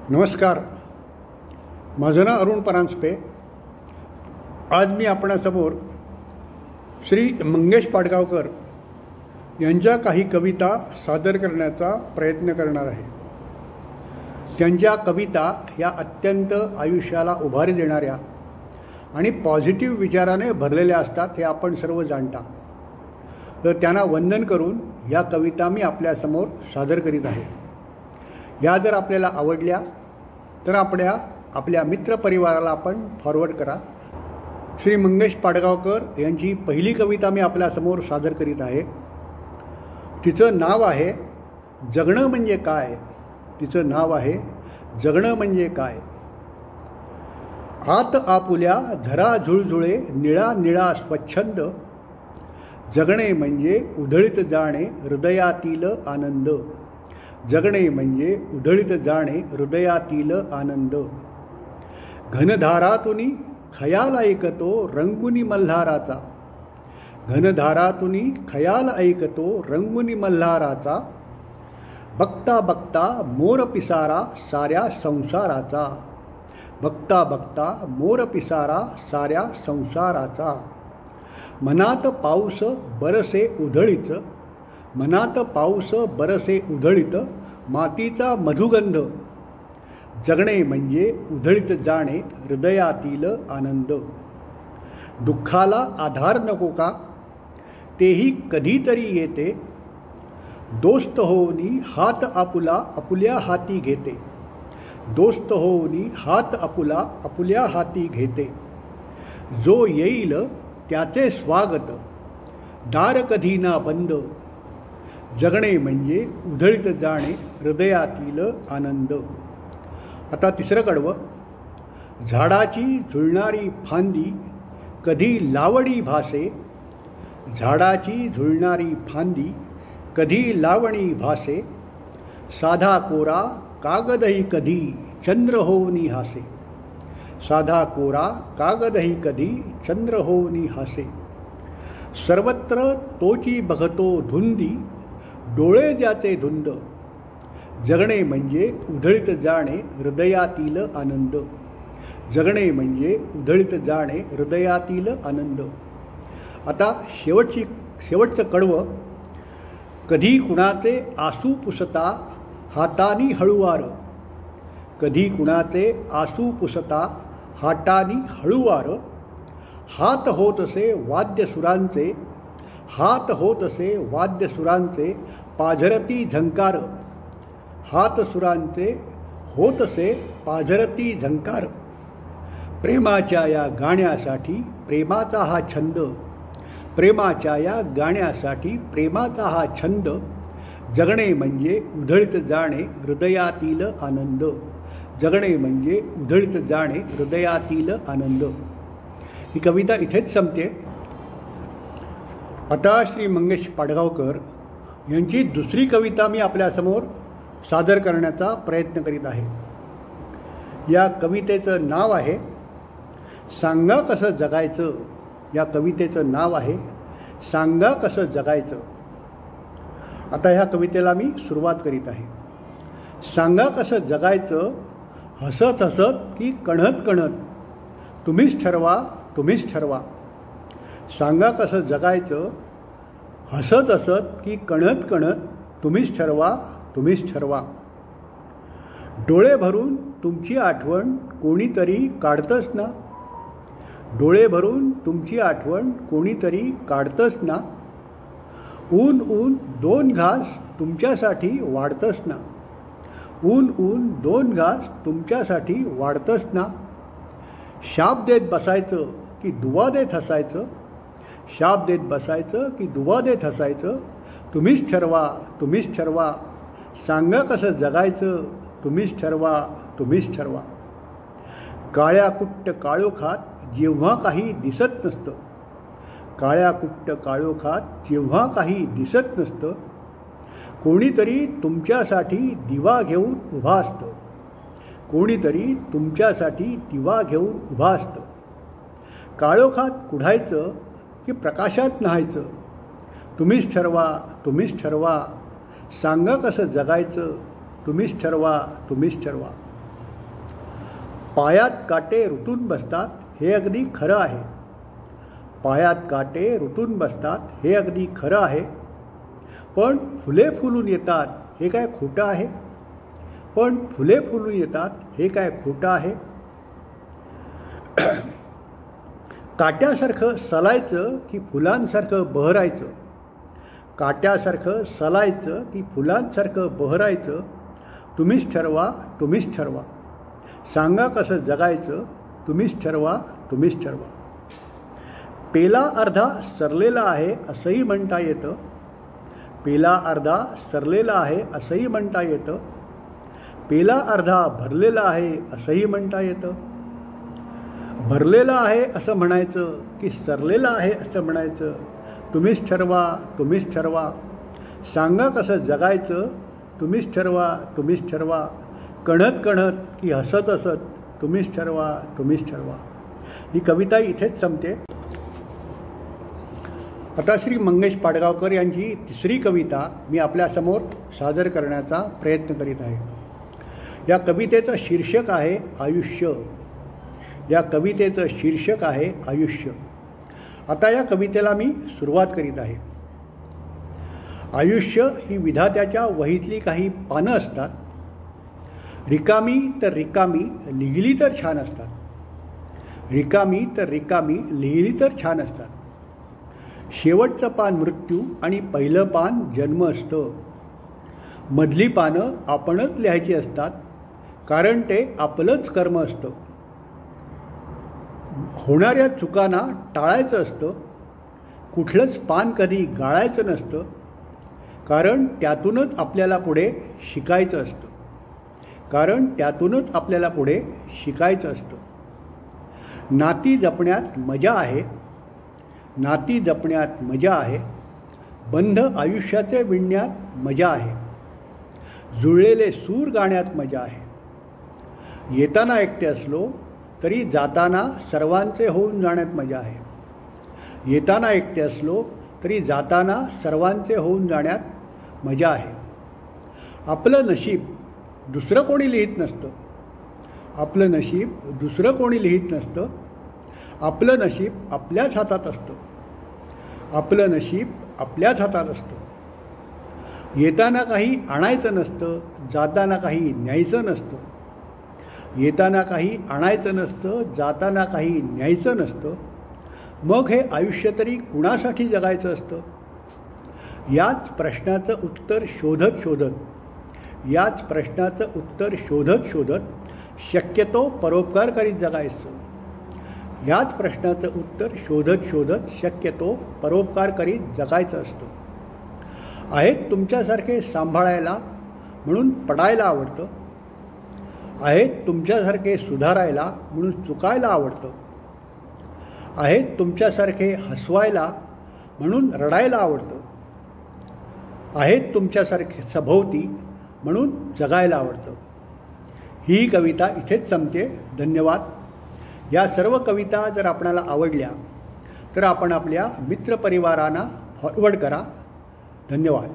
नमस्कार. माझं नाव अरुण परांजपे. आज मी आपणासमोर श्री मंगेश पाडगावकर यांच्या काही कविता सादर करण्याचा प्रयत्न करणार आहे. त्यांच्या कविता या अत्यंत आयुष्याला उभारी देणाऱ्या आणि पॉझिटिव्ह विचाराने भरलेल्या असतात, हे आपण सर्व जाणता. तर त्यांना वंदन करून या कविता मी आपल्यासमोर सादर करीत आहे. या जर आपल्याला आवडल्या तर आपल्या मित्रपरिवाराला आपण फॉरवर्ड करा. श्री मंगेश पाडगावकर यांची पहिली कविता मी आपल्यासमोर सादर करीत आहे. तिचं नाव आहे जगणं म्हणजे काय. तिचं नाव आहे जगणं म्हणजे काय. आत आपुल्या धरा झुळझुळे निळा निळा स्वच्छंद. जगणे म्हणजे उधळीत जाणे हृदयातील आनंद. जगणे म्हणजे उधळीत जाणे हृदयातील आनंद. घनधारातुनी खयाल ऐकतो रंगुनी मल्हाराचा. घनधारातुनी खयाल ऐकतो रंगुनी मल्हाराचा. बघता बघता मोर पिसारा साऱ्या संसाराचा. बघता बघता मोर पिसारा साऱ्या संसाराचा. मनात पाऊस बरसे उधळीत. मनात पाऊस बरसे उधळीत मातीचा मधुगंध. जगणे म्हणजे उधळीत जाणे हृदयातील आनंद. दुःखाला आधार नको का तेही कधीतरी येते. दोस्त होऊनी हात आपुला आपुल्या हाती घेते. दोस्त होऊनी हात आपुला आपुल्या हाती घेते. जो येईल त्याचे स्वागत दार कधी ना बंद. जगणे म्हणजे उधळीत जाणे हृदयातील आनंद. आता तिसरं कडवं. झाडाची झुलणारी फांदी कधी लावणी भासे. झाडाची झुलणारी फांदी कधी लावणी भासे. साधा कोरा कागदही कधी चंद्र होऊनी हासे. साधा कोरा कागदही कधी चंद्र होऊनी हासे. सर्वत्र तोची बघतो धुंदी डोळे ज्याचे धुंद. जगणे म्हणजे उधळीत जाणे हृदयातील आनंद. जगणे म्हणजे उधळीत जाणे हृदयातील आनंद. आता शेवटचं कडवं. कधी कुणाचे आसू पुसता हातानी हळुवार. कधी कुणाचे आसू पुसता हातानी हळुवार. हात होत असे वाद्यसुरांचे. हात होत असे वाद्यसुरांचे पाझरती झंकार. हात सुरांचे होत असे पाझरती झंकार. प्रेमाच्या या गाण्यासाठी प्रेमाचा हा छंद. प्रेमाच्या या गाण्यासाठी प्रेमाचा हा छंद. जगणे म्हणजे उधळीत जाणे हृदयातील आनंद. जगणे म्हणजे उधळीत जाणे हृदयातील आनंद. ही कविता इथेच संपते. आता श्री मंगेश पाडगावकर यांची दुसरी कविता मी आपल्यासमोर सादर करण्याचा प्रयत्न करीत आहे. या कवितेचं नाव आहे सांगा कसं जगायचं. या कवितेचं नाव आहे सांगा कसं जगायचं. आता ह्या कवितेला मी सुरुवात करीत आहे. सांगा कसं जगायचं हसत हसत की कणत कणत. तुम्हीच ठरवा तुम्हीच ठरवा. सांगा कसं जगायचं हसत हसत की कणत कणत. तुम्हीच ठरवा तुम्हीच ठरवा. डोळे भरून तुमची आठवण कोणीतरी काढतंच ना. डोळे भरून तुमची आठवण कोणीतरी काढतंच ना. ऊन ऊन दोन घास तुमच्यासाठी वाढतंच ना. ऊन ऊन दोन घास तुमच्यासाठी वाढतंच ना. शाप देत बसायचं की दुवा देत हसायचं. शाप देत बसायचं की दुवा देत हसायचं. तुम्हीच ठरवा तुम्हीच ठरवा. सांगा कसं जगायचं तुम्हीच ठरवा तुम्हीच ठरवा. काळ्या कुट्ट काळोखात जेव्हा काही दिसत नसतं. काळ्या कुट्ट काळोखात जेव्हा काही दिसत नसतं. कोणीतरी तुमच्यासाठी दिवा घेऊन उभा असतं. कोणीतरी तुमच्यासाठी दिवा घेऊन उभा असतं. काळोखात कुढायचं की प्रकाशात न्हायचं. तुम्हीच ठरवा तुम्हीच ठरवा. सांगा कसं जगायचं तुम्हीच ठरवा तुम्हीच ठरवा. पायात काटे रुतून बसतात हे अगदी खरं आहे. पायात काटे रुतून बसतात हे अगदी खरं आहे. पण फुले फुलून येतात हे काय खोटं आहे. पण फुले फुलून येतात हे काय खोटं आहे. काट्यासारखं सलायचं की फुलांसारखं बहरायचं. काट्यासारखं सलायचं की फुलांसारखं बहरायचं. तुम्हीच ठरवा, तुम्हीच ठरवा. सांगा कसं जगायचं. तुम्हीच ठरवा, तुम्हीच ठरवा. पेला अर्धा सरलेला आहे असंही म्हणता येतं. पेला अर्धा सरलेला आहे असंही म्हणता येतं. पेला अर्धा भरलेला आहे असंही म्हणता येतं. भरलेला आहे असं म्हणायचं की सरलेला आहे असं म्हणायचं. तुम्हीच ठरवा, तुम्हीच ठरवा. सांगा कसं जगायचं. तुम्हीच ठरवा, तुम्हीच ठरवा. कणत कणत की हसत हसत. तुम्हीच ठरवा, तुम्हीच ठरवा. ही कविता इथेच संपते. आता श्री मंगेश पाडगावकर यांची तिसरी कविता मी आपल्यासमोर सादर करण्याचा प्रयत्न करीत आहे. या कवितेचं शीर्षक आहे आयुष्य. या कवितेचं शीर्षक आहे आयुष्य. आता या कवितेला मी सुरुवात करीत आहे. आयुष्य ही विधात्याच्या वहीतली काही पानं असतात. रिकामी तर रिकामी, लिहिली तर छान असतात. रिकामी तर रिकामी, लिहिली तर छान असतात. शेवटचं पान मृत्यू आणि पहिलं पान जन्म असतं. मधली पानं आपणच लिहायची असतात, कारण ते आपलंच कर्म असतं. होणाऱ्या चुकांना टाळायचं असतं. कुठलंच पान कधी गाळायचं नसतं, कारण त्यातूनच आपल्याला पुढे शिकायचं असतं. कारण त्यातूनच आपल्याला पुढे शिकायचं असतं. नाती जपण्यात मजा आहे. नाती जपण्यात मजा आहे. बंध आयुष्याचे विणण्यात मजा आहे. जुळलेले सूर गाण्यात मजा आहे. येताना एकटे असलो तरी जाताना सर्वांचे होऊन जाण्यात मजा आहे. येताना एकटे असलो तरी जाताना सर्वांचे होऊन जाण्यात मजा आहे. आपलं नशीब दुसरं कोणी लिहित नसतं. आपलं नशीब दुसरं कोणी लिहित नसतं. आपलं नशीब आपल्याच हातात असतं. आपलं नशीब आपल्याच हातात असतं. येताना काही आणायचं नसतं. जाताना काही न्यायचं नसतं. येताना काही आणायचं नसतं. जाताना काही न्यायचं नसतं. मग हे आयुष्य तरी कुणासाठी जगायचं असतं. याच प्रश्नाचं उत्तर शोधत शोधत याच प्रश्नाचं उत्तर शोधत शोधत शक्यतो परोपकार करीत जगायचं. याच प्रश्नाचं उत्तर शोधत शोधत शक्यतो परोपकार करीत जगायचं असतं. आहेत तुमच्यासारखे सांभाळायला म्हणून पडायला आवडतं. आहेत तुमच्यासारखे सुधारायला म्हणून चुकायला आवडतं. आहेत तुमच्यासारखे हसवायला म्हणून रडायला आवडतं. आहेत तुमच्यासारखे सभोवती म्हणून जगायला आवडतं. ही कविता इथेच संपते. धन्यवाद. या सर्व कविता जर आपणाला आवडल्या तर आपण आपल्या मित्रपरिवारांना फॉरवर्ड करा. धन्यवाद.